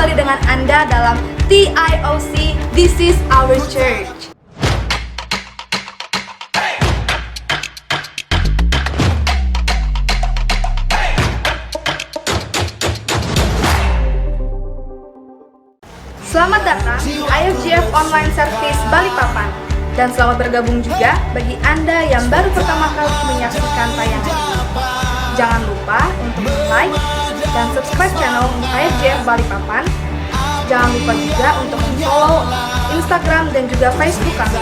kembali dengan Anda dalam TIOC, This is Our Church. Selamat datang di IFGF Online Service Balikpapan. Dan selamat bergabung juga bagi Anda yang baru pertama kali menyaksikan tayangan ini. Jangan lupa untuk like dan subscribe channel IFGF Balikpapan. Jangan lupa juga untuk follow Instagram dan juga Facebook kami.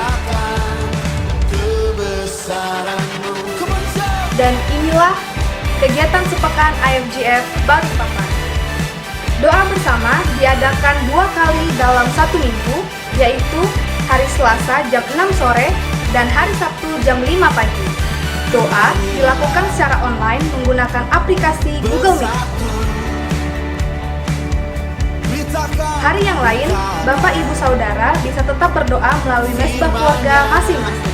Dan inilah kegiatan sepekan IFGF Balikpapan. Doa bersama diadakan 2 kali dalam 1 minggu, yaitu hari Selasa jam 6 sore dan hari Sabtu jam 5 pagi. Doa dilakukan secara online menggunakan aplikasi Google Meet. Hari yang lain, Bapak Ibu Saudara bisa tetap berdoa melalui mesbah keluarga masing-masing.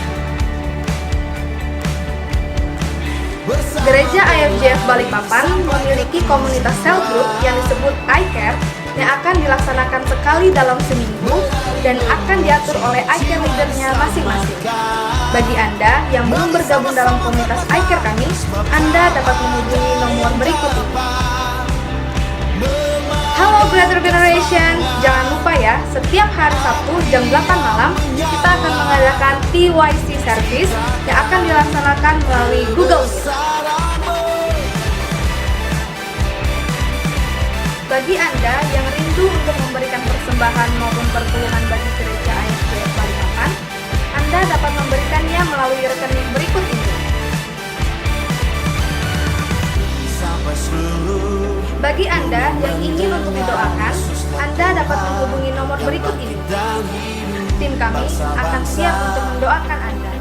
Gereja IFGF Balikpapan memiliki komunitas cell group yang disebut iCare yang akan dilaksanakan sekali dalam seminggu dan akan diatur oleh iCare leadernya masing-masing. Bagi Anda yang belum bergabung dalam komunitas iCare kami, Anda dapat menghubungi nomor berikut ini. Halo Greater Generation, jangan lupa ya, setiap hari Sabtu jam 8 malam kita akan mengadakan TYC Service yang akan dilaksanakan melalui Google Meet. Bagi Anda yang rindu untuk memberikan persembahan maupun perpuluhan bagi gereja IFGF Balikpapan, Anda dapat memberikannya melalui rekening berikut ini. Bagi Anda yang ingin untuk didoakan, Anda dapat menghubungi nomor berikut ini. Tim kami akan siap untuk mendoakan Anda.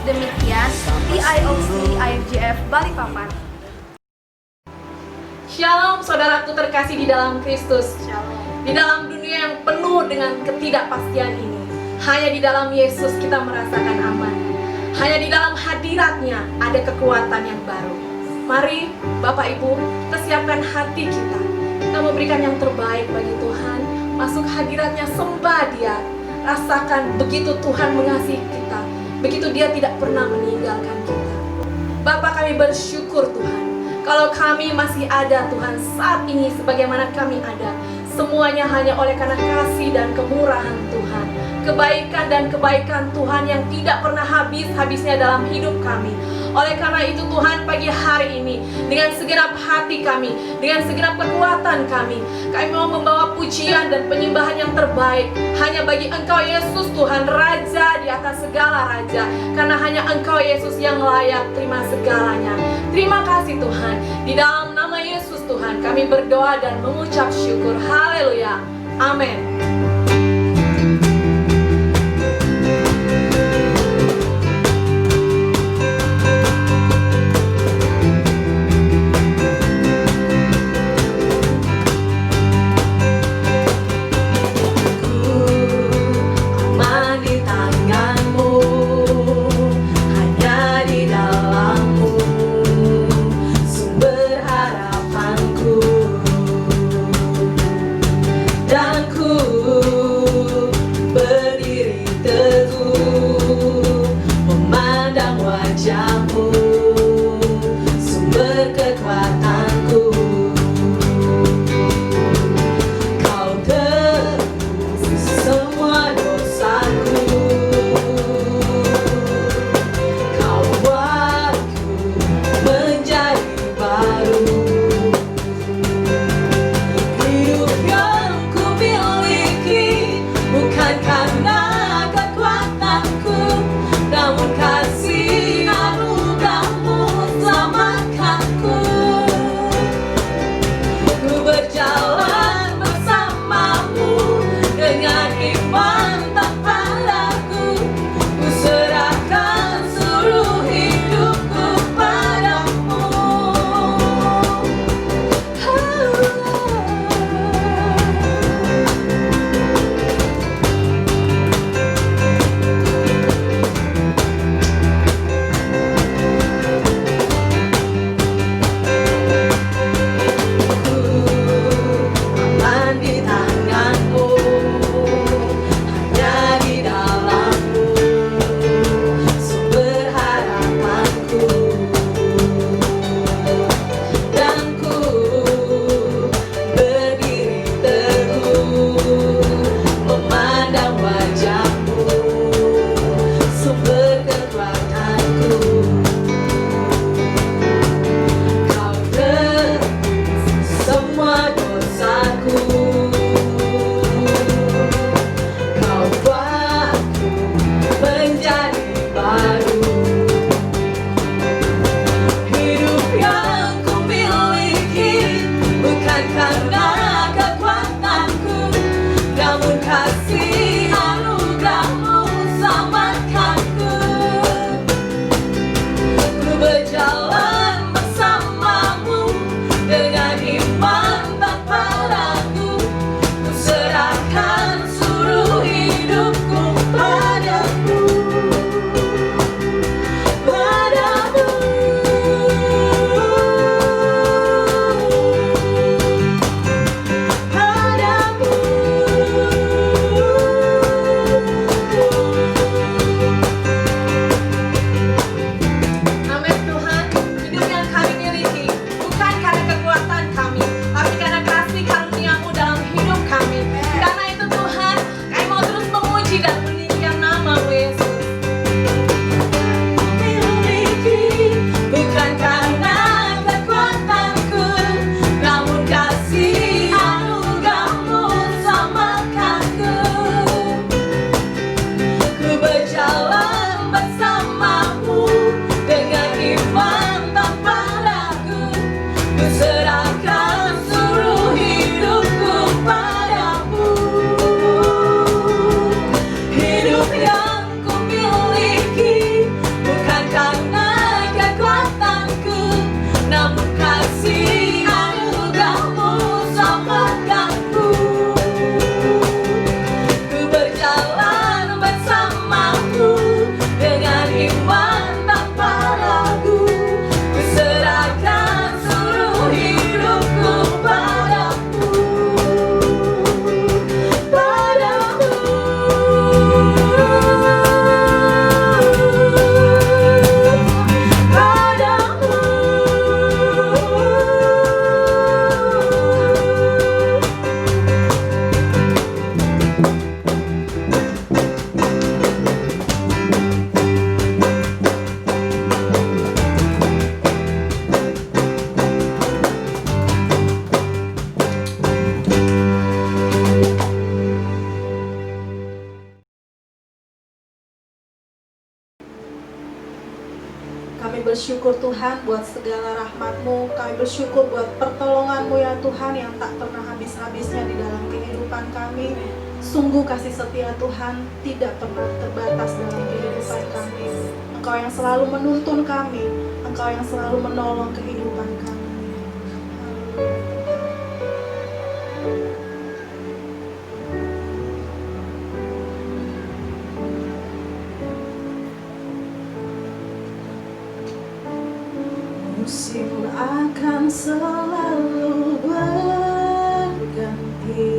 Demikian TIOC IFGF Balikpapan. Shalom saudaraku terkasih di dalam Kristus. Shalom. Di dalam dunia yang penuh dengan ketidakpastian ini, hanya di dalam Yesus kita merasakan aman. Hanya di dalam hadiratnya ada kekuatan yang baru. Mari Bapak Ibu, kita siapkan hati kita. Kita memberikan yang terbaik bagi Tuhan. Masuk hadiratnya, sembah Dia. Rasakan begitu Tuhan mengasihi kita, begitu Dia tidak pernah meninggalkan kita. Bapa, kami bersyukur Tuhan, kalau kami masih ada Tuhan saat ini sebagaimana kami ada, semuanya hanya oleh karena kasih dan kemurahan Tuhan. Kebaikan dan kebaikan Tuhan yang tidak pernah habis-habisnya dalam hidup kami. Oleh karena itu Tuhan, pagi hari ini dengan segenap hati kami, dengan segenap kekuatan kami mau membawa pujian dan penyembahan yang terbaik hanya bagi Engkau Yesus Tuhan, Raja di atas segala Raja. Karena hanya Engkau Yesus yang layak terima segalanya. Terima kasih Tuhan. Di dalam nama Yesus Tuhan kami berdoa dan mengucap syukur. Haleluya. Amin. Karena kekuatanku, namun kasih-Mu Kami bersyukur Tuhan buat segala rahmat-Mu. Kami bersyukur buat pertolongan-Mu ya Tuhan yang tak pernah habis-habisnya di dalam kehidupan kami. Sungguh kasih setia Tuhan tidak pernah terbatas dalam kehidupan kami. Engkau yang selalu menuntun kami, Engkau yang selalu menolong kehidupan kami. Musim akan selalu berganti,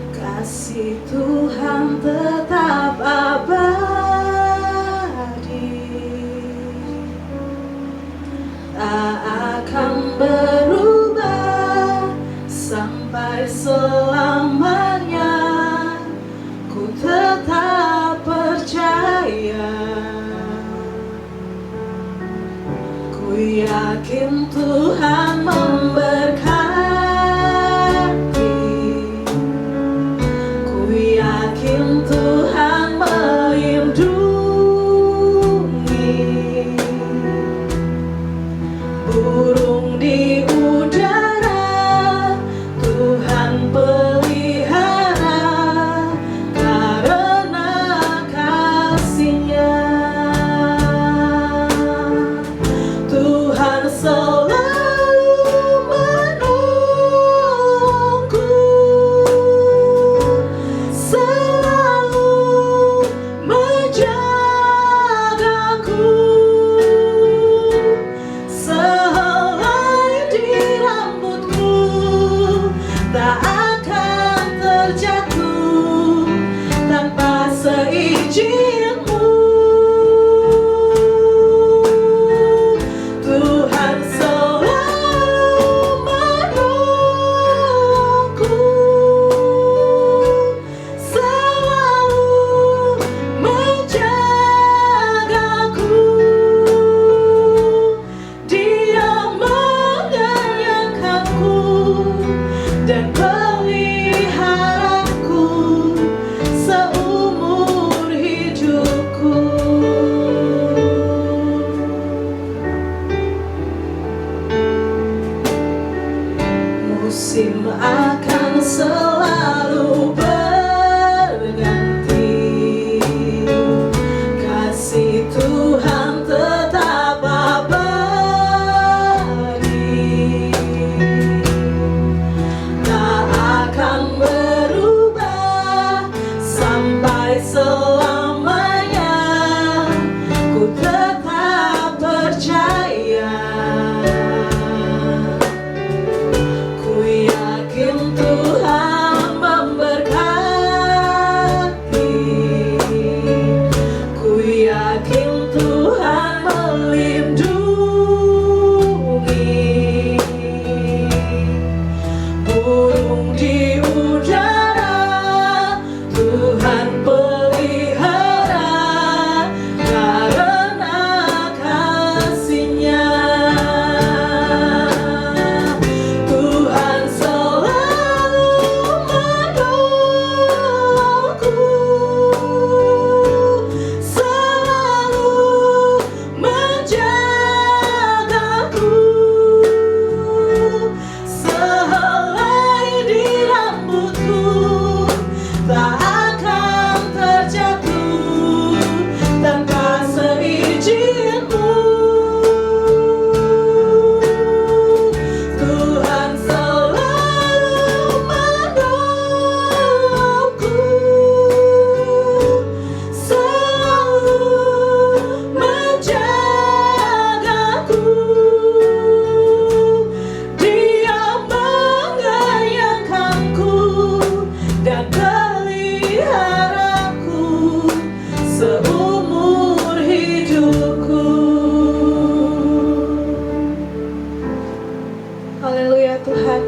kasih Tuhan tetap abadi, tak akan berubah sampai selamanya. Ku tetap percaya, ku yakin Tuhan memberkati, ku yakin Tuhan melindungi. Burung di udara Tuhan pelihara karena kasih-Nya. Tuhan selalu menolongku, selalu menjagaku. Sehelai di rambutku tak akan terjatuh tanpa seizin-Mu. Tuhan selalu menolongku, selalu menjagaku. Dia mengenyangkanku dan peliharaku seumur hidupku. Musim akan selalu berganti, kasih Tuhan tetap abadi, tak akan berubah sampai selamanya. Ku tetap percaya, ku yakin Tuhan memberkati, ku yakin Tuhan melindungi. Burung di udara Tuhan pelihara karena kasih-Nya. Tuhan selalu menolongku, selalu menjagaku. Sehelai di rambutku tak akan terjatuh tanpa seizin-Mu. Tuhan selalu menolongku, selalu menjagaku. Dia mengenyangkanku dan peliharaku seumur hidupku. Haleluya Tuhan.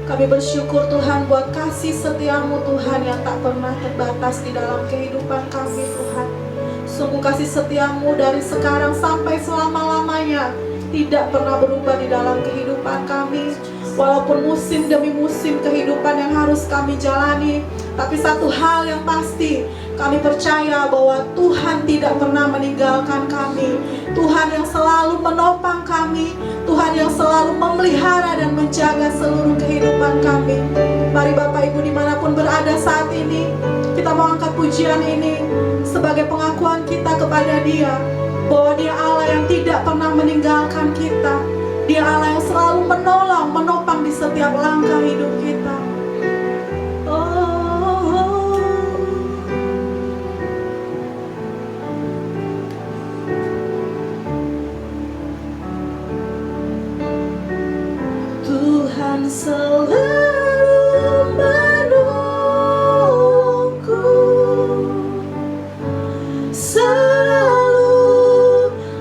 Kami bersyukur Tuhan buat kasih setia-Mu Tuhan yang tak pernah terbatas di dalam kehidupan kami Tuhan. Sungguh kasih setia-Mu dari sekarang sampai selama-lamanya tidak pernah berubah di dalam kehidupan kami. Walaupun musim demi musim kehidupan yang harus kami jalani, Tapi satu hal yang pasti, kami percaya bahwa Tuhan tidak pernah meninggalkan kami. Tuhan yang selalu menopang kami, Tuhan yang selalu memelihara dan menjaga seluruh kehidupan kami. Mari Bapak Ibu dimanapun berada saat ini, kita mau angkat pujian ini sebagai pengakuan kita kepada Dia, bahwa Dia Allah yang tidak pernah meninggalkan kita. Dia Allah yang selalu menolong, menopang di setiap langkah hidup kita. Tuhan selalu menolongku, selalu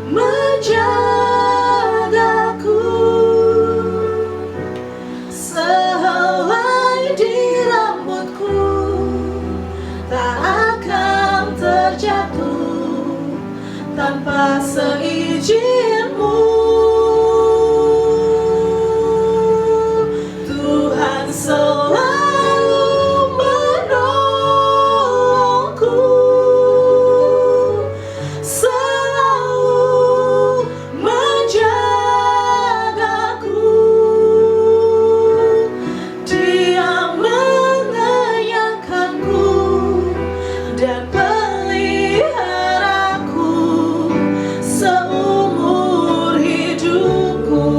menjagaku, sehelai di rambutku tak akan terjatuh tanpa seizin-Mu. Selalu menolongku, selalu menjagaku. Dia mengenyangkanku dan peliharaku seumur hidupku.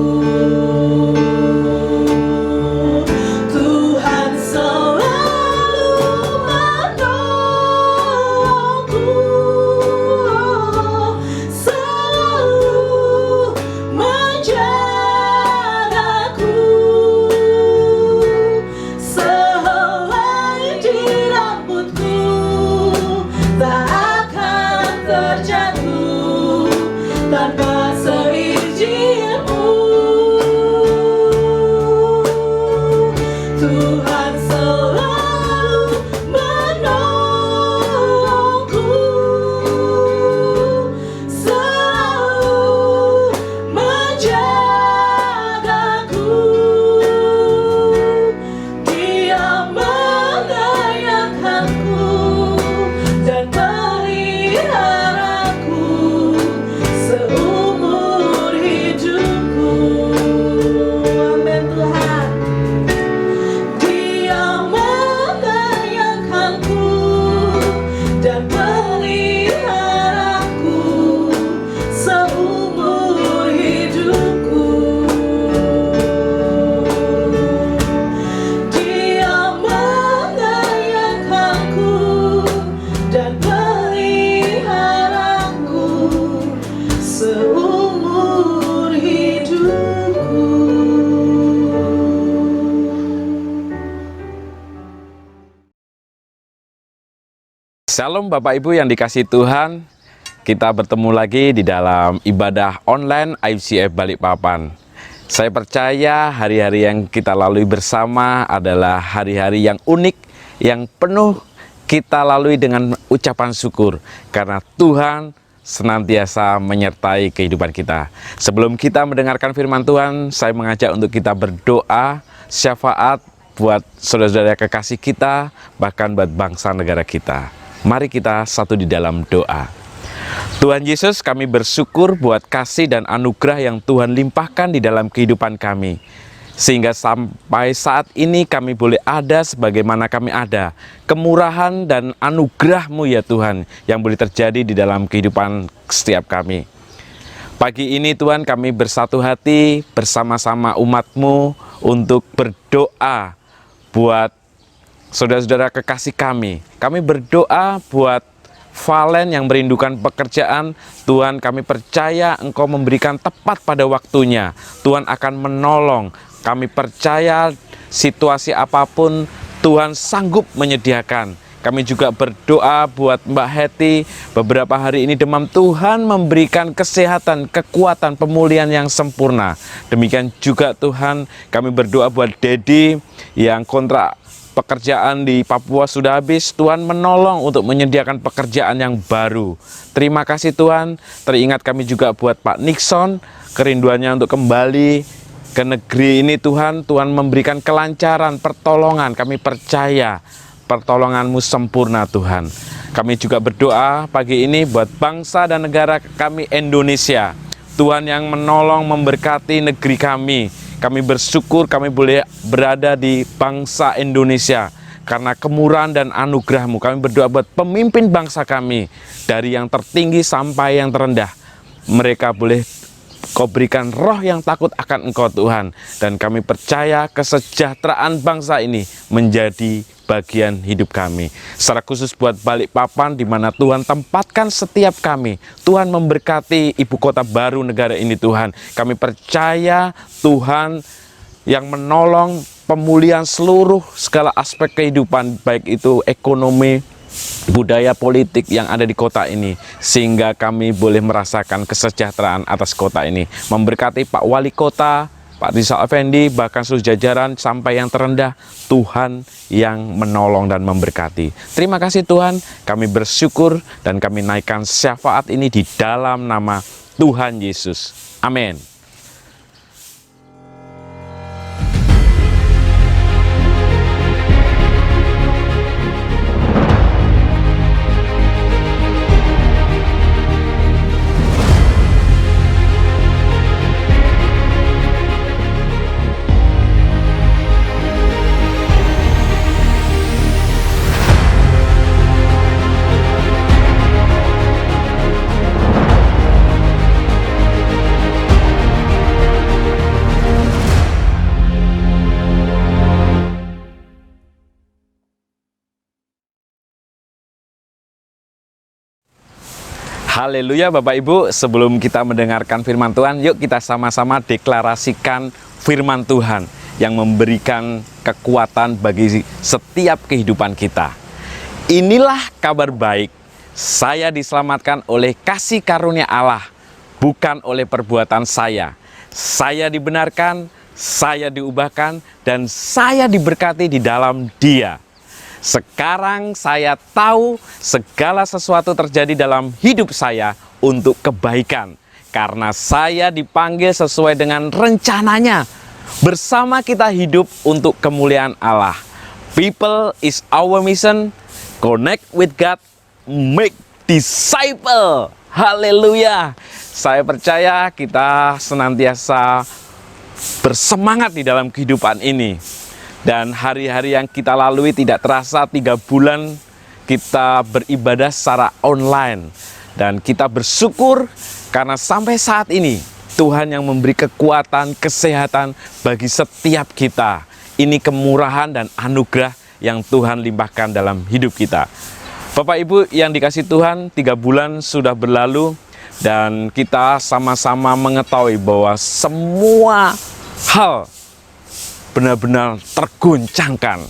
Shalom Bapak Ibu yang dikasihi Tuhan, kita bertemu lagi di dalam ibadah online ICF Balikpapan. Saya percaya hari-hari yang kita lalui bersama adalah hari-hari yang unik, yang penuh kita lalui dengan ucapan syukur, karena Tuhan senantiasa menyertai kehidupan kita. Sebelum kita mendengarkan firman Tuhan, saya mengajak untuk kita berdoa, syafaat buat saudara-saudara kekasih kita, bahkan buat bangsa negara kita. Mari kita satu di dalam doa. Tuhan Yesus, kami bersyukur buat kasih dan anugerah yang Tuhan limpahkan di dalam kehidupan kami. Sehingga sampai saat ini kami boleh ada sebagaimana kami ada. Kemurahan dan anugerah-Mu ya Tuhan, yang boleh terjadi di dalam kehidupan setiap kami. Pagi ini Tuhan, kami bersatu hati bersama-sama umat-Mu untuk berdoa buat saudara-saudara kekasih kami. Kami berdoa buat Valen yang merindukan pekerjaan. Tuhan, kami percaya Engkau memberikan tepat pada waktunya. Tuhan akan menolong. Kami percaya situasi apapun Tuhan sanggup menyediakan. Kami juga berdoa buat Mbak Heti, beberapa hari ini demam. Tuhan memberikan kesehatan, kekuatan, pemulihan yang sempurna. Demikian juga Tuhan, kami berdoa buat Dedi yang kontrak pekerjaan di Papua sudah habis. Tuhan menolong untuk menyediakan pekerjaan yang baru. Terima kasih Tuhan. Teringat kami juga buat Pak Nixon, kerinduannya untuk kembali ke negeri ini Tuhan. Tuhan memberikan kelancaran, pertolongan. Kami percaya pertolongan-Mu sempurna Tuhan. Kami juga berdoa pagi ini buat bangsa dan negara kami Indonesia. Tuhan yang menolong memberkati negeri kami. Kami bersyukur kami boleh berada di bangsa Indonesia. Karena kemurahan dan anugerah-Mu, kami berdoa buat pemimpin bangsa kami. Dari yang tertinggi sampai yang terendah. Mereka boleh Kau berikan roh yang takut akan Engkau Tuhan. Dan kami percaya kesejahteraan bangsa ini menjadi bagian hidup kami. Secara khusus buat Balikpapan di mana Tuhan tempatkan setiap kami. Tuhan memberkati ibu kota baru negara ini Tuhan. Kami percaya Tuhan yang menolong pemulihan seluruh segala aspek kehidupan, baik itu ekonomi, budaya, politik yang ada di kota ini, sehingga kami boleh merasakan kesejahteraan atas kota ini. Memberkati Pak Wali Kota, Pak Rizal Effendi, bahkan seluruh jajaran sampai yang terendah, Tuhan yang menolong dan memberkati. Terima kasih Tuhan, kami bersyukur dan kami naikkan syafaat ini di dalam nama Tuhan Yesus. Amin. Haleluya Bapak Ibu, sebelum kita mendengarkan firman Tuhan, yuk kita sama-sama deklarasikan firman Tuhan yang memberikan kekuatan bagi setiap kehidupan kita. Inilah kabar baik, saya diselamatkan oleh kasih karunia Allah, bukan oleh perbuatan saya. Saya dibenarkan, saya diubahkan, dan saya diberkati di dalam Dia. Sekarang saya tahu segala sesuatu terjadi dalam hidup saya untuk kebaikan. Karena saya dipanggil sesuai dengan rencananya. Bersama kita hidup untuk kemuliaan Allah. People is our mission. Connect with God. Make disciple. Haleluya. Saya percaya kita senantiasa bersemangat di dalam kehidupan ini. Dan hari-hari yang kita lalui tidak terasa 3 bulan kita beribadah secara online. Dan kita bersyukur karena sampai saat ini Tuhan yang memberi kekuatan, kesehatan bagi setiap kita. Ini kemurahan dan anugerah yang Tuhan limpahkan dalam hidup kita. Bapak Ibu yang dikasih Tuhan, 3 bulan sudah berlalu. Dan kita sama-sama mengetahui bahwa semua hal benar-benar terguncangkan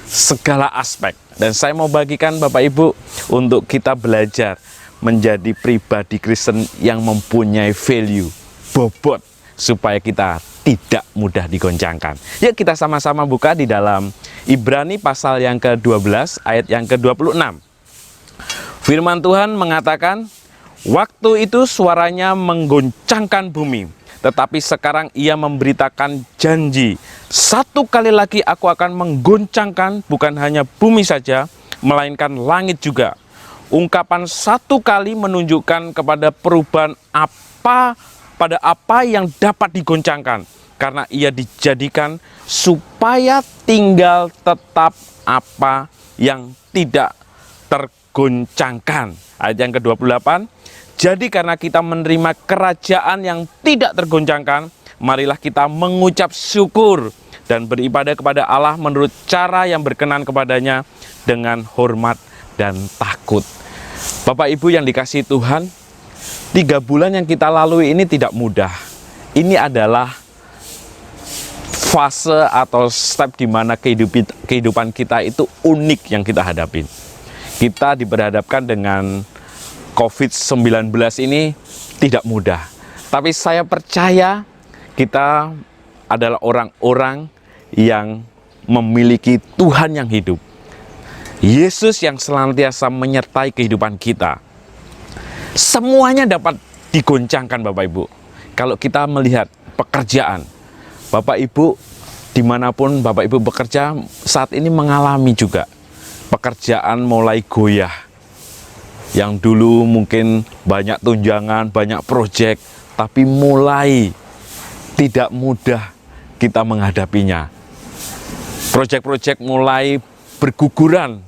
segala aspek. Dan saya mau bagikan Bapak Ibu untuk kita belajar menjadi pribadi Kristen yang mempunyai value, bobot, supaya kita tidak mudah digoncangkan. Yuk kita sama-sama buka di dalam Ibrani pasal yang ke-12 ayat yang ke-26. Firman Tuhan mengatakan, waktu itu suaranya menggoncangkan bumi. Tetapi sekarang ia memberitakan janji, 1 kali lagi aku akan menggoncangkan bukan hanya bumi saja, melainkan langit juga. Ungkapan 1 kali menunjukkan kepada perubahan pada apa yang dapat digoncangkan. Karena ia dijadikan supaya tinggal tetap apa yang tidak tergoncangkan. Ayat yang ke-28. Jadi karena kita menerima kerajaan yang tidak tergoncangkan, marilah kita mengucap syukur dan beribadah kepada Allah menurut cara yang berkenan kepadanya dengan hormat dan takut. Bapak Ibu yang dikasihi Tuhan, 3 bulan yang kita lalui ini tidak mudah. Ini adalah fase atau step di mana kehidupan kita itu unik yang kita hadapin. Kita diperhadapkan dengan COVID-19 ini tidak mudah. Tapi saya percaya kita adalah orang-orang yang memiliki Tuhan yang hidup. Yesus yang senantiasa menyertai kehidupan kita. Semuanya dapat digoncangkan Bapak Ibu. Kalau kita melihat pekerjaan, Bapak Ibu dimanapun Bapak Ibu bekerja saat ini mengalami juga pekerjaan mulai goyah. Yang dulu mungkin banyak tunjangan, banyak proyek, tapi mulai tidak mudah kita menghadapinya. Proyek-proyek mulai berguguran,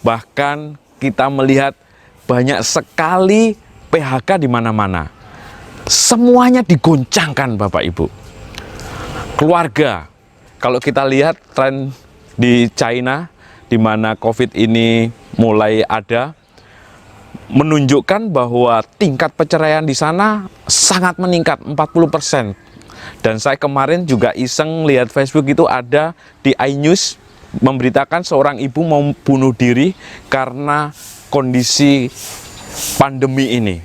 bahkan kita melihat banyak sekali PHK di mana-mana. Semuanya digoncangkan Bapak Ibu. Keluarga, kalau kita lihat tren di China, di mana COVID ini mulai ada, menunjukkan bahwa tingkat perceraian di sana sangat meningkat 40%. Dan saya kemarin juga iseng lihat Facebook, itu ada di iNews memberitakan seorang ibu mau bunuh diri karena kondisi pandemi ini.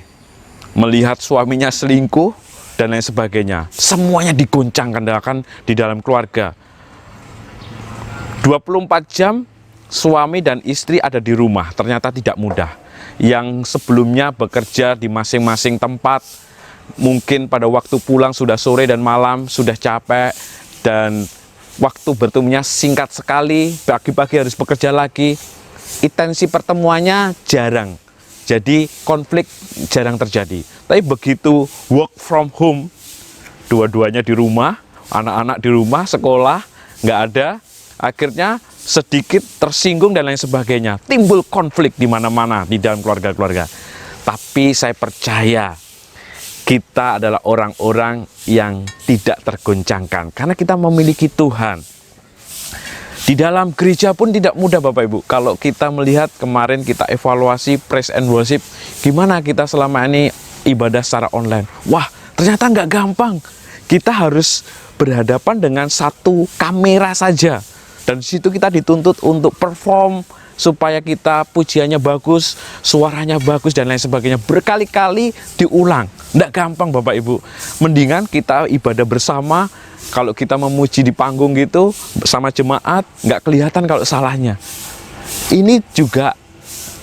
Melihat suaminya selingkuh dan lain sebagainya. Semuanya digoncangkan di dalam keluarga. 24 jam suami dan istri ada di rumah, ternyata tidak mudah. Yang sebelumnya bekerja di masing-masing tempat, mungkin pada waktu pulang sudah sore dan malam, sudah capek, dan waktu bertemunya singkat sekali, pagi-pagi harus bekerja lagi, intensi pertemuannya jarang, jadi konflik jarang terjadi. Tapi begitu work from home, dua-duanya di rumah, anak-anak di rumah, sekolah, nggak ada, akhirnya sedikit tersinggung dan lain sebagainya. Timbul konflik di mana-mana di dalam keluarga-keluarga. Tapi saya percaya kita adalah orang-orang yang tidak tergoncangkan karena kita memiliki Tuhan. Di dalam gereja pun tidak mudah Bapak Ibu. Kalau kita melihat kemarin kita evaluasi praise and worship, gimana kita selama ini ibadah secara online. Wah, ternyata nggak gampang. Kita harus berhadapan dengan satu kamera saja. Dan di situ kita dituntut untuk perform supaya kita pujiannya bagus, suaranya bagus dan lain sebagainya. Berkali-kali diulang. Nggak gampang Bapak Ibu. Mendingan kita ibadah bersama. Kalau kita memuji di panggung gitu sama jemaat, nggak kelihatan kalau salahnya. Ini juga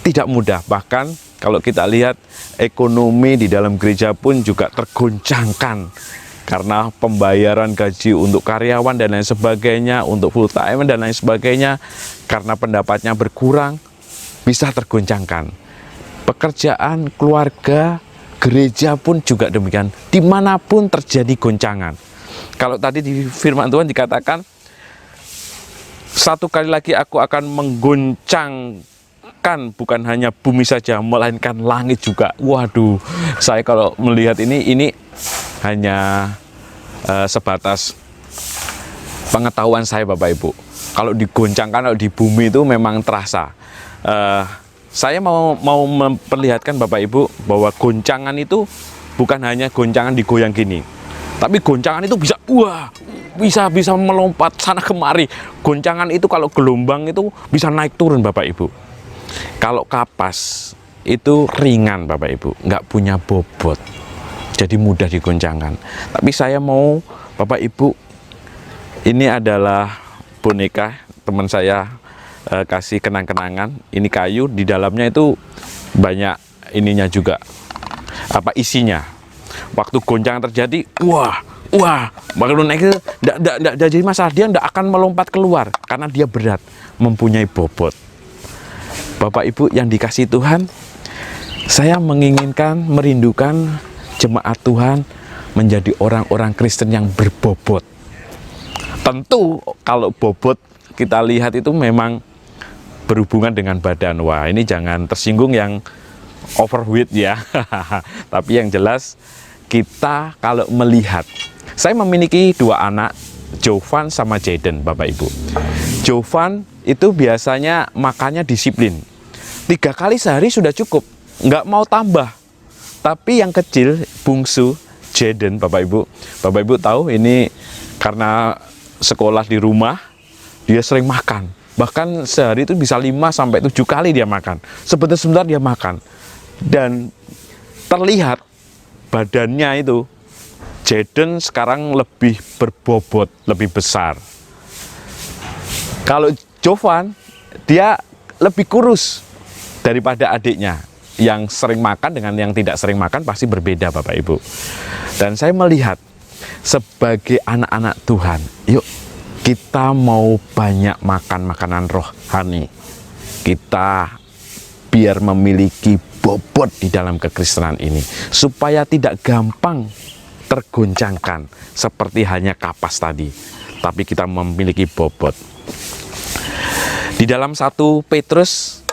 tidak mudah. Bahkan kalau kita lihat ekonomi di dalam gereja pun juga tergoncangkan. Karena pembayaran gaji untuk karyawan dan lain sebagainya, untuk full time dan lain sebagainya, karena pendapatnya berkurang, bisa tergoncangkan. Pekerjaan, keluarga, gereja pun juga demikian. Dimanapun terjadi goncangan. Kalau tadi di firman Tuhan dikatakan, satu kali lagi aku akan menggoncangkan bukan hanya bumi saja, melainkan langit juga. Waduh, saya kalau melihat ini hanya sebatas pengetahuan saya Bapak Ibu. Kalau digoncangkan, kalau di bumi itu memang terasa. Saya mau memperlihatkan Bapak Ibu bahwa goncangan itu bukan hanya goncangan digoyang gini, tapi goncangan itu bisa melompat sana kemari. Goncangan itu kalau gelombang itu bisa naik turun Bapak Ibu. Kalau kapas itu ringan Bapak Ibu, nggak punya bobot. Jadi mudah digoncangkan. Tapi saya mau Bapak Ibu, ini adalah boneka teman saya kasih kenang-kenangan. Ini kayu, di dalamnya itu banyak ininya juga, apa isinya. Waktu goncangan terjadi, wah, bakal naik itu, enggak jadi masalah. Dia enggak akan melompat keluar karena dia berat, mempunyai bobot. Bapak Ibu yang dikasihi Tuhan, saya menginginkan, merindukan jemaat Tuhan menjadi orang-orang Kristen yang berbobot. Tentu kalau bobot kita lihat itu memang berhubungan dengan badan. Wah, ini jangan tersinggung yang overweight ya. Tapi yang jelas kita kalau melihat, saya memiliki dua anak, Jovan sama Jaden Bapak Ibu. Jovan itu biasanya makannya disiplin, 3 kali sehari sudah cukup, nggak mau tambah. Tapi yang kecil, bungsu, Jaden, Bapak Ibu tahu ini karena sekolah di rumah, dia sering makan. Bahkan sehari itu bisa 5-7 kali dia makan. Sebentar-sebentar dia makan. Dan terlihat badannya itu, Jaden sekarang lebih berbobot, lebih besar. Kalau Jovan, dia lebih kurus daripada adiknya. Yang sering makan dengan yang tidak sering makan pasti berbeda Bapak Ibu. Dan saya melihat sebagai anak-anak Tuhan, yuk kita mau banyak makan makanan rohani. kita biar memiliki bobot di dalam kekristenan ini, supaya tidak gampang tergoncangkan seperti hanya kapas tadi, tapi kita memiliki bobot. Di dalam 1 Petrus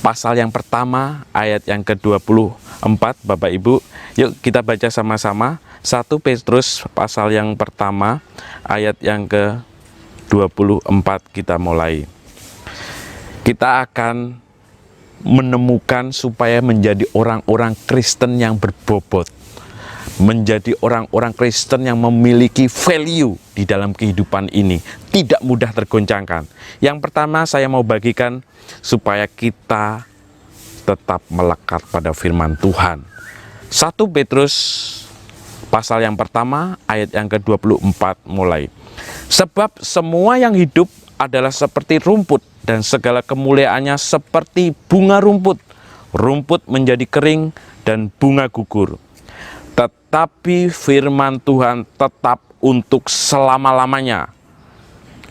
pasal yang pertama ayat yang ke-24, Bapak Ibu, yuk kita baca sama-sama. 1 Petrus pasal yang pertama ayat yang ke-24, kita mulai. Kita akan menemukan supaya menjadi orang-orang Kristen yang berbobot, menjadi orang-orang Kristen yang memiliki value di dalam kehidupan ini, tidak mudah tergoncangkan. Yang pertama saya mau bagikan supaya kita tetap melekat pada firman Tuhan. 1 Petrus pasal yang pertama ayat yang ke-24 mulai. Sebab semua yang hidup adalah seperti rumput, dan segala kemuliaannya seperti bunga rumput. Rumput menjadi kering dan bunga gugur, tetapi firman Tuhan tetap untuk selama-lamanya.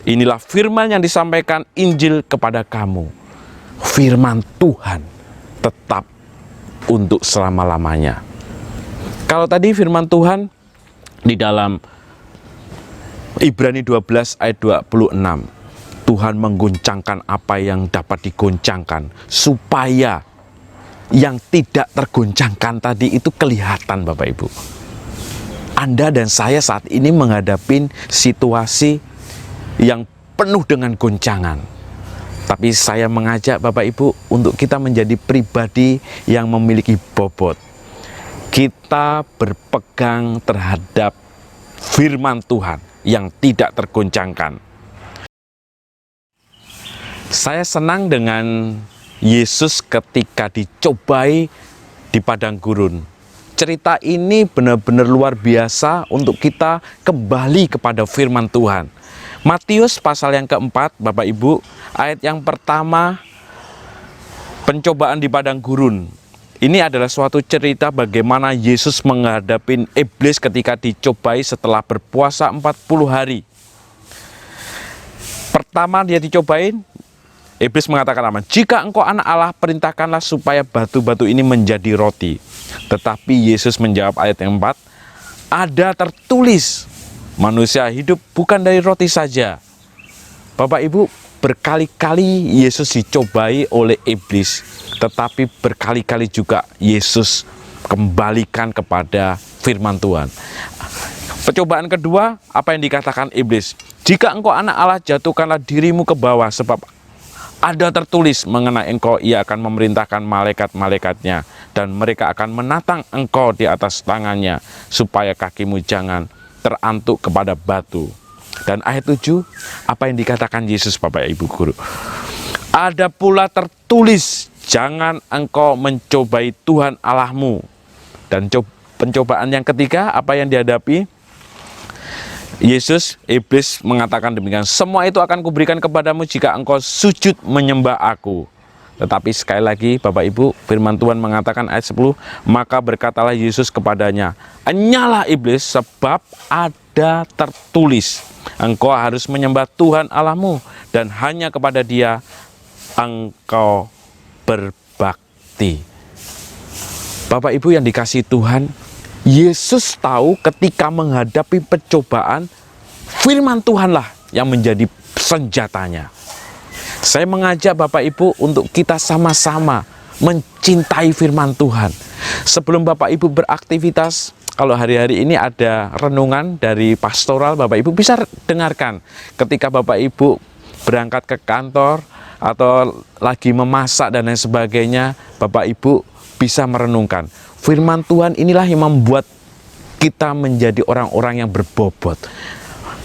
Inilah firman yang disampaikan Injil kepada kamu. Firman Tuhan tetap untuk selama-lamanya. Kalau tadi firman Tuhan di dalam Ibrani 12 ayat 26, Tuhan menggoncangkan apa yang dapat digoncangkan, supaya yang tidak tergoncangkan tadi itu kelihatan, Bapak Ibu. Anda dan saya saat ini menghadapi situasi yang penuh dengan goncangan. Tapi saya mengajak Bapak Ibu untuk kita menjadi pribadi yang memiliki bobot. Kita berpegang terhadap firman Tuhan yang tidak tergoncangkan. Saya senang dengan Yesus ketika dicobai di padang gurun. Cerita ini benar-benar luar biasa untuk kita kembali kepada firman Tuhan. Matius pasal yang keempat, Bapak Ibu, ayat yang pertama, pencobaan di padang gurun. Ini adalah suatu cerita bagaimana Yesus menghadapi iblis ketika dicobai setelah berpuasa 40 hari. Pertama dia dicobain, iblis mengatakan apa? Jika engkau anak Allah, perintahkanlah supaya batu-batu ini menjadi roti. Tetapi Yesus menjawab ayat yang 4, ada tertulis, manusia hidup bukan dari roti saja. Bapak Ibu, berkali-kali Yesus dicobai oleh iblis, tetapi berkali-kali juga Yesus kembalikan kepada firman Tuhan. Percobaan kedua, apa yang dikatakan iblis? Jika engkau anak Allah, jatuhkanlah dirimu ke bawah, sebab ada tertulis mengenai engkau, ia akan memerintahkan malaikat-malaikatnya, dan mereka akan menatang engkau di atas tangannya, supaya kakimu jangan terantuk kepada batu. Dan ayat 7, apa yang dikatakan Yesus, Bapak Ibu Guru? Ada pula tertulis, jangan engkau mencobai Tuhan Allahmu. Dan pencobaan yang ketiga, apa yang dihadapi? Yesus, iblis mengatakan demikian, semua itu akan kuberikan kepadamu jika engkau sujud menyembah aku. Tetapi sekali lagi Bapak Ibu, firman Tuhan mengatakan ayat 10, maka berkatalah Yesus kepadanya, enyalah iblis, sebab ada tertulis, engkau harus menyembah Tuhan Allahmu, dan hanya kepada Dia engkau berbakti. Bapak Ibu yang dikasihi Tuhan, Yesus tahu ketika menghadapi pencobaan, firman Tuhanlah yang menjadi senjatanya. Saya mengajak Bapak Ibu untuk kita sama-sama mencintai firman Tuhan. Sebelum Bapak Ibu beraktivitas, kalau hari-hari ini ada renungan dari pastoral, Bapak Ibu bisa dengarkan. Ketika Bapak Ibu berangkat ke kantor atau lagi memasak dan lain sebagainya, Bapak Ibu bisa merenungkan. Firman Tuhan inilah yang membuat kita menjadi orang-orang yang berbobot.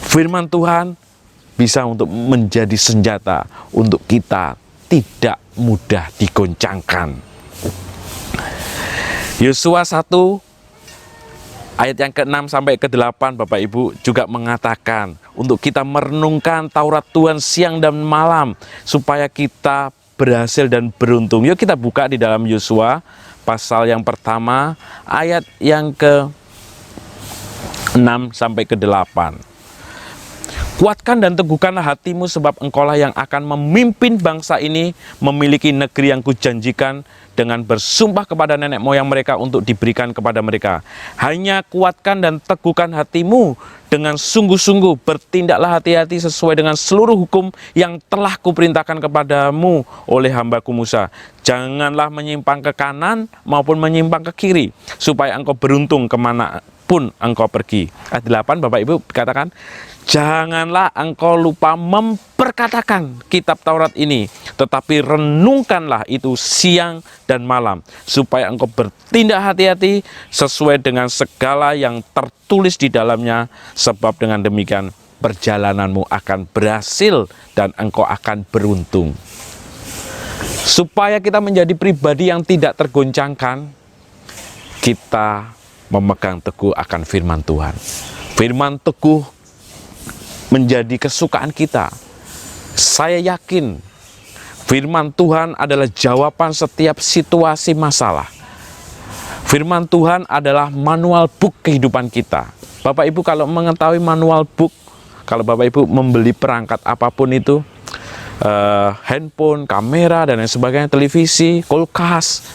Firman Tuhan bisa untuk menjadi senjata untuk kita tidak mudah digoncangkan. Yosua 1 ayat yang ke-6 sampai ke-8 Bapak Ibu juga mengatakan untuk kita merenungkan Taurat Tuhan siang dan malam supaya kita berhasil dan beruntung. Yuk kita buka di dalam Yosua pasal yang pertama ayat yang ke-6 sampai ke-8. Kuatkan dan teguhkanlah hatimu, sebab engkaulah yang akan memimpin bangsa ini memiliki negeri yang kujanjikan dengan bersumpah kepada nenek moyang mereka untuk diberikan kepada mereka. Hanya kuatkan dan teguhkan hatimu dengan sungguh-sungguh, bertindaklah hati-hati sesuai dengan seluruh hukum yang telah kuperintahkan kepadamu oleh hambaku Musa. Janganlah menyimpang ke kanan maupun menyimpang ke kiri, supaya engkau beruntung kemanapun engkau pergi. Ayat 8, Bapak Ibu katakan, janganlah engkau lupa memperkatakan kitab Taurat ini, tetapi renungkanlah itu siang dan malam, supaya engkau bertindak hati-hati sesuai dengan segala yang tertulis di dalamnya, sebab dengan demikian perjalananmu akan berhasil dan engkau akan beruntung. Supaya kita menjadi pribadi yang tidak tergoncangkan, kita memegang teguh akan firman Tuhan. Firman teguh menjadi kesukaan kita. Saya yakin firman Tuhan adalah jawaban setiap situasi masalah. Firman Tuhan adalah manual book kehidupan kita. Bapak Ibu kalau mengetahui manual book, kalau Bapak Ibu membeli perangkat apapun itu, handphone, kamera dan lain sebagainya, televisi, kulkas,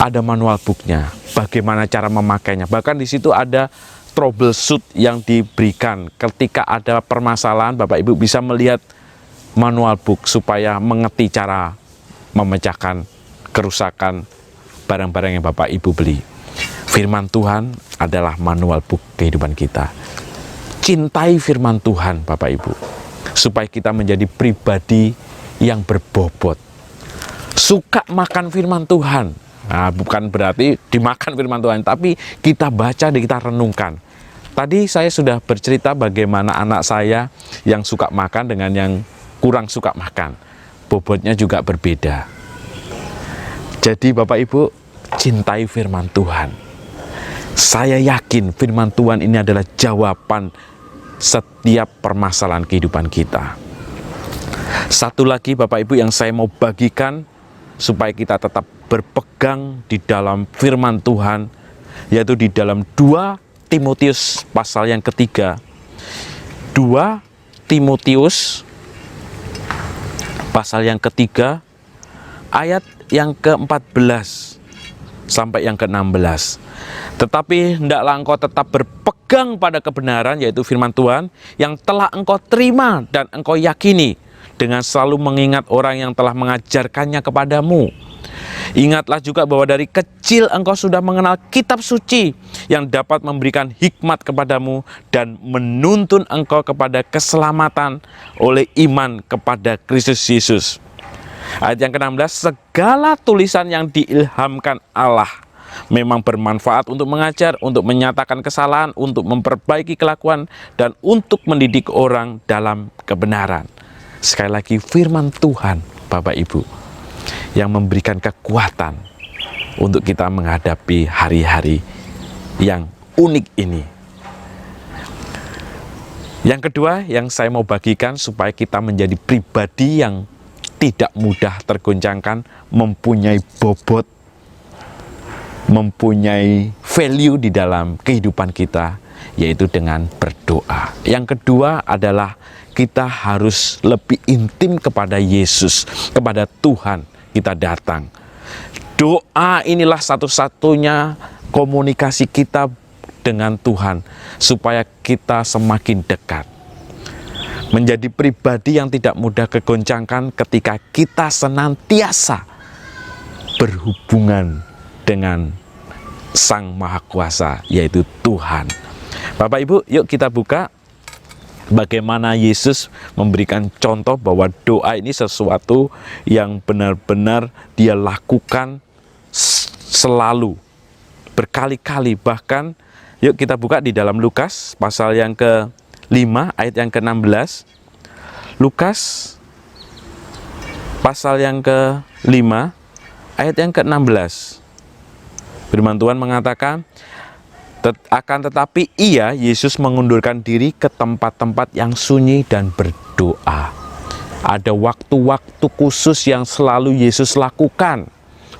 ada manual booknya. Bagaimana cara memakainya. Bahkan di situ ada troubleshoot yang diberikan. Ketika ada permasalahan, Bapak Ibu bisa melihat manual book supaya mengerti cara memecahkan kerusakan barang-barang yang Bapak Ibu beli. Firman Tuhan adalah manual book kehidupan kita. Cintai firman Tuhan, Bapak Ibu, supaya kita menjadi pribadi yang berbobot. Suka makan firman Tuhan. Nah, bukan berarti dimakan firman Tuhan, tapi kita baca dan kita renungkan. Tadi saya sudah bercerita bagaimana anak saya yang suka makan dengan yang kurang suka makan. Bobotnya juga berbeda. Jadi Bapak Ibu, cintai firman Tuhan. Saya yakin firman Tuhan ini adalah jawaban setiap permasalahan kehidupan kita. Satu lagi Bapak Ibu yang saya mau bagikan supaya kita tetap berpegang di dalam firman Tuhan, yaitu di dalam 2 Timotius pasal yang ketiga. 2 Timotius pasal yang ketiga ayat yang ke-14 sampai yang ke-16. Tetapi hendaklah engkau tetap berpegang pada kebenaran, yaitu firman Tuhan yang telah engkau terima dan engkau yakini, dengan selalu mengingat orang yang telah mengajarkannya kepadamu. Ingatlah juga bahwa dari kecil engkau sudah mengenal kitab suci yang dapat memberikan hikmat kepadamu dan menuntun engkau kepada keselamatan oleh iman kepada Kristus Yesus. Ayat yang ke-16, segala tulisan yang diilhamkan Allah memang bermanfaat untuk mengajar, untuk menyatakan kesalahan, untuk memperbaiki kelakuan, dan untuk mendidik orang dalam kebenaran. Sekali lagi, firman Tuhan, Bapak Ibu, yang memberikan kekuatan untuk kita menghadapi hari-hari yang unik ini. Yang kedua yang saya mau bagikan supaya kita menjadi pribadi yang tidak mudah tergoncangkan, mempunyai bobot, mempunyai value di dalam kehidupan kita, yaitu dengan berdoa. Yang kedua adalah kita harus lebih intim kepada Yesus, kepada Tuhan kita datang. Doa inilah satu-satunya komunikasi kita dengan Tuhan, supaya kita semakin dekat. Menjadi pribadi yang tidak mudah kegoncangkan ketika kita senantiasa berhubungan dengan Sang Maha Kuasa, yaitu Tuhan. Bapak Ibu, yuk kita buka bagaimana Yesus memberikan contoh bahwa doa ini sesuatu yang benar-benar Dia lakukan selalu, berkali-kali. Bahkan yuk kita buka di dalam Lukas pasal yang ke-5 ayat yang ke-16. Lukas pasal yang ke-5 ayat yang ke-16. Firman Tuhan mengatakan, akan tetapi ia, Yesus, mengundurkan diri ke tempat-tempat yang sunyi dan berdoa. Ada waktu-waktu khusus yang selalu Yesus lakukan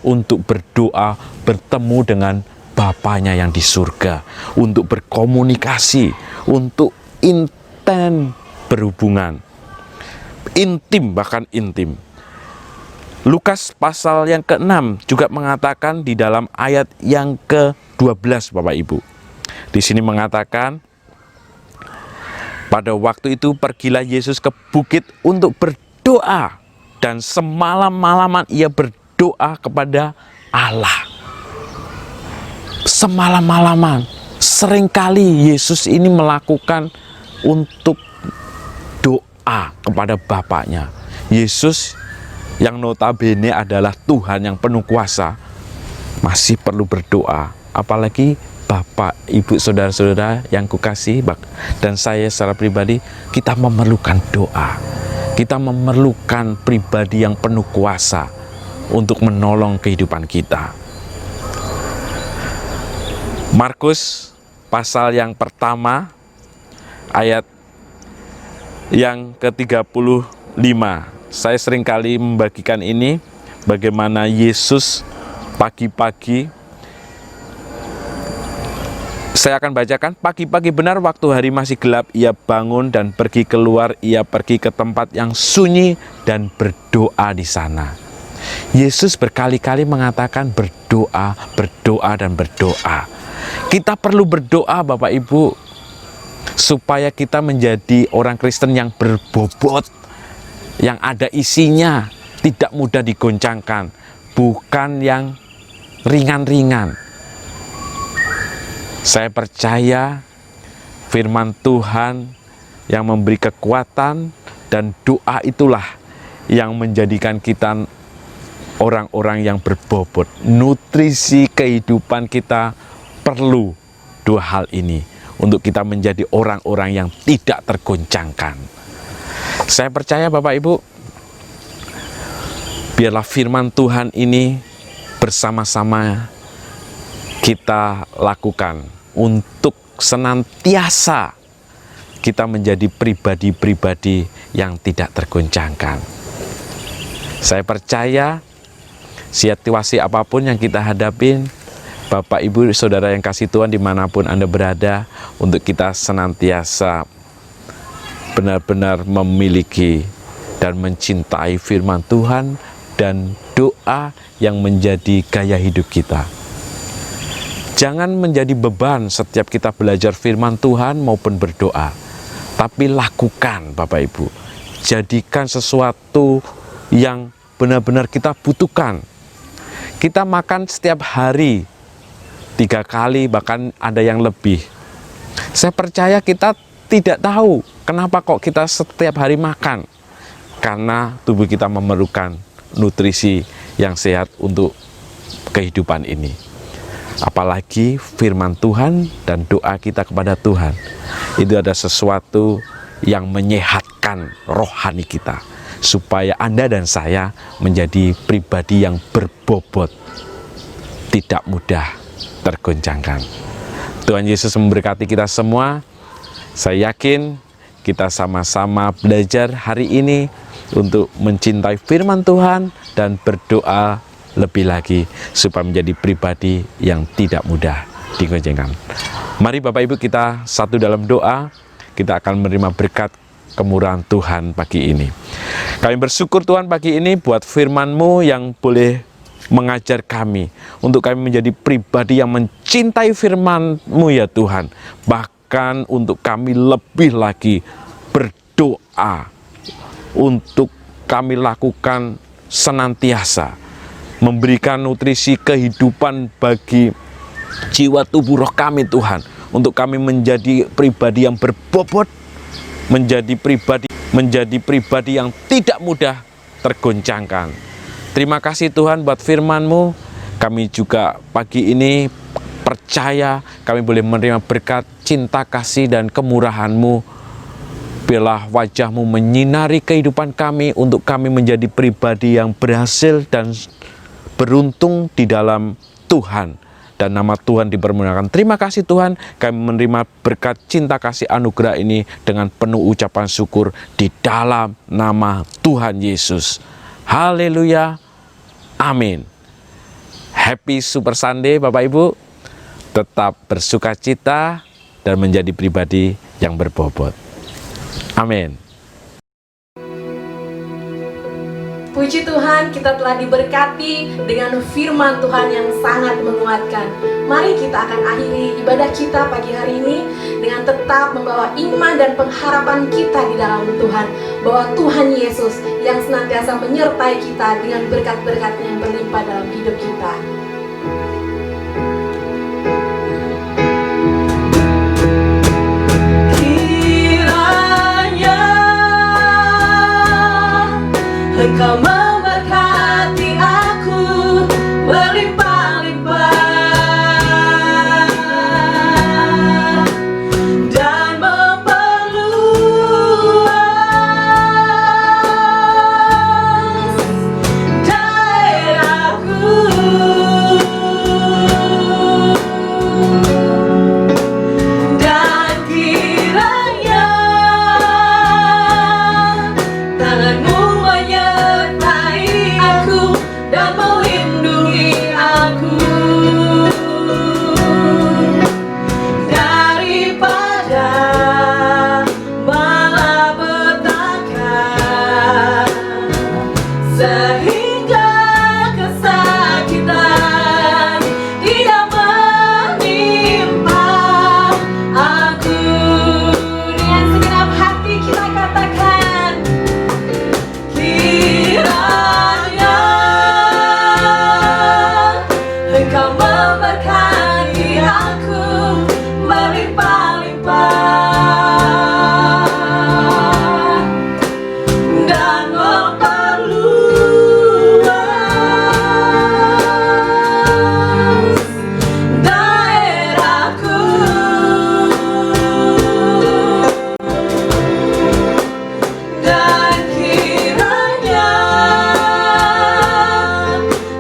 untuk berdoa, bertemu dengan Bapanya yang di surga, untuk berkomunikasi, untuk intens berhubungan intim, bahkan intim. Lukas pasal yang ke-6 juga mengatakan di dalam ayat yang ke-12, Bapak Ibu. Di sini mengatakan, pada waktu itu pergilah Yesus ke bukit untuk berdoa, dan semalam-malaman ia berdoa kepada Allah. Semalam-malaman, seringkali Yesus ini melakukan untuk doa kepada Bapaknya. Yesus yang notabene adalah Tuhan yang penuh kuasa masih perlu berdoa. Apalagi Bapak, Ibu, Saudara-saudara yang kukasihi, dan saya secara pribadi, kita memerlukan doa. Kita memerlukan pribadi yang penuh kuasa untuk menolong kehidupan kita. Markus pasal yang pertama ayat yang ke-35. Saya seringkali membagikan ini, bagaimana Yesus pagi-pagi. Saya akan bacakan. Pagi-pagi benar waktu hari masih gelap, ia bangun dan pergi keluar. Ia pergi ke tempat yang sunyi dan berdoa di sana. Yesus berkali-kali mengatakan berdoa, berdoa, dan berdoa. Kita perlu berdoa, Bapak Ibu, supaya kita menjadi orang Kristen yang berbobot, yang ada isinya, tidak mudah digoncangkan, bukan yang ringan-ringan. Saya percaya firman Tuhan yang memberi kekuatan, dan doa itulah yang menjadikan kita orang-orang yang berbobot. Nutrisi kehidupan kita perlu dua hal ini untuk kita menjadi orang-orang yang tidak tergoncangkan. Saya percaya Bapak Ibu, biarlah firman Tuhan ini bersama-sama kita lakukan untuk senantiasa kita menjadi pribadi-pribadi yang tidak tergoncangkan. Saya percaya situasi apapun yang kita hadapin, Bapak, Ibu, Saudara yang kasih Tuhan dimanapun Anda berada, untuk kita senantiasa benar-benar memiliki dan mencintai firman Tuhan dan doa yang menjadi gaya hidup kita. Jangan menjadi beban setiap kita belajar firman Tuhan maupun berdoa, tapi lakukan, Bapak Ibu. Jadikan sesuatu yang benar-benar kita butuhkan. Kita makan setiap hari 3 kali, bahkan ada yang lebih. Saya percaya kita tidak tahu kenapa kok kita setiap hari makan. Karena tubuh kita memerlukan nutrisi yang sehat untuk kehidupan ini. Apalagi firman Tuhan dan doa kita kepada Tuhan, itu ada sesuatu yang menyehatkan rohani kita, supaya Anda dan saya menjadi pribadi yang berbobot, tidak mudah tergoncangkan. Tuhan Yesus memberkati kita semua. Saya yakin kita sama-sama belajar hari ini untuk mencintai firman Tuhan dan berdoa lebih lagi supaya menjadi pribadi yang tidak mudah digoncangkan. Mari Bapak Ibu kita satu dalam doa, kita akan menerima berkat kemurahan Tuhan pagi ini. Kami bersyukur Tuhan pagi ini buat firman-Mu yang boleh mengajar kami, untuk kami menjadi pribadi yang mencintai firman-Mu ya Tuhan. Bahkan untuk kami lebih lagi berdoa, untuk kami lakukan senantiasa, memberikan nutrisi kehidupan bagi jiwa tubuh roh kami Tuhan, untuk kami menjadi pribadi yang berbobot, menjadi pribadi yang tidak mudah tergoncangkan. Terima kasih Tuhan buat firman-Mu. Kami juga pagi ini percaya kami boleh menerima berkat cinta kasih dan kemurahan-Mu. Biarlah wajah-Mu menyinari kehidupan kami, untuk kami menjadi pribadi yang berhasil dan beruntung di dalam Tuhan, dan nama Tuhan dipermuliakan. Terima kasih Tuhan, kami menerima berkat cinta kasih anugerah ini dengan penuh ucapan syukur di dalam nama Tuhan Yesus. Haleluya, amin. Happy Super Sunday Bapak Ibu. Tetap bersuka cita dan menjadi pribadi yang berbobot. Amin. Puji Tuhan, kita telah diberkati dengan firman Tuhan yang sangat menguatkan. Mari kita akan akhiri ibadah kita pagi hari ini dengan tetap membawa iman dan pengharapan kita di dalam Tuhan, bahwa Tuhan Yesus yang senantiasa menyertai kita dengan berkat-berkat-Nya yang berlimpah dalam hidup kita. Engkau memberkati aku berlimpah-limpah dan memperluas daerahku, dan kiranya tanganmu menyertai aku dan melindungi aku daripada malapetaka, sehingga kesakitan tidak menimpa aku. Dengan segenap hati kita katakan, kiranya Engkau memberkati aku berlimpah-limpah dan memperluas daerahku, dan kiranya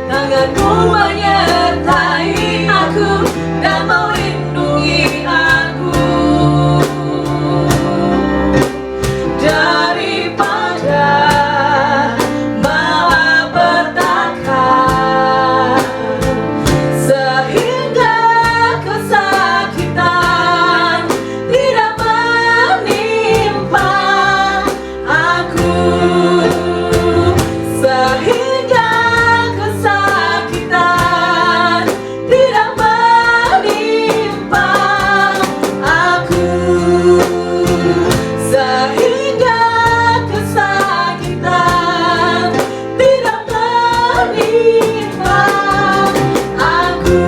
tanganmu menyertai aku dan melindungi aku daripada malapetaka, sehingga kesakitan tidak menimpa aku, sehingga kesakitan tidak menimpa aku, sehingga kesakitan tidak menimpa aku.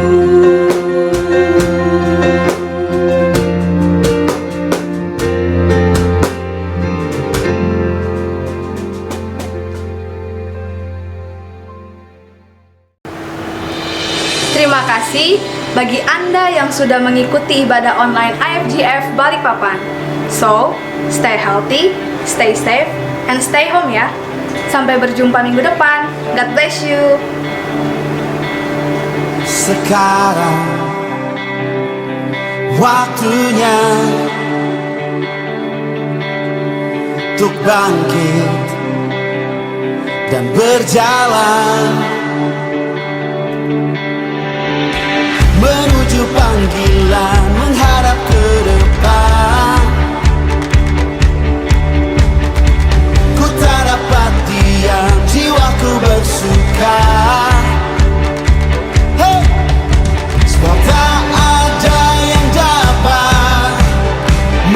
Terima kasih bagi Anda yang sudah mengikuti ibadah online IFGF Balikpapan. So, stay healthy, stay safe, and stay home ya. Sampai berjumpa minggu depan. God bless you. Sekarang waktunya untuk bangkit dan berjalan menuju panggilan, menghadap ke depan. Ku tak dapat diam, jiwaku bersuka. Hey! Sebab tak ada yang dapat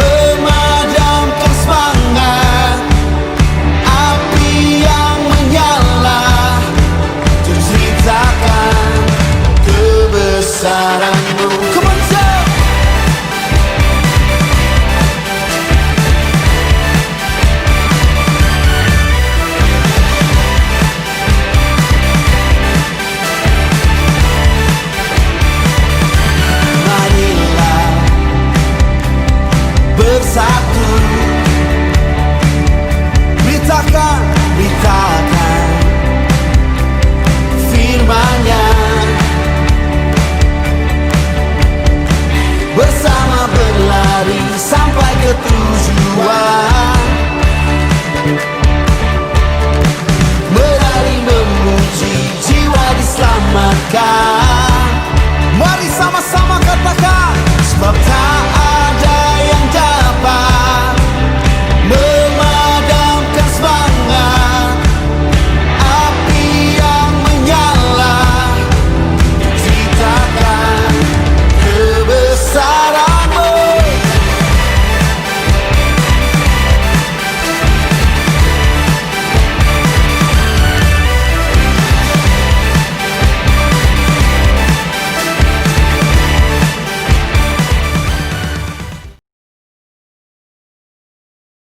memadamkan semangat api yang menyala, untuk ceritakan kebesaran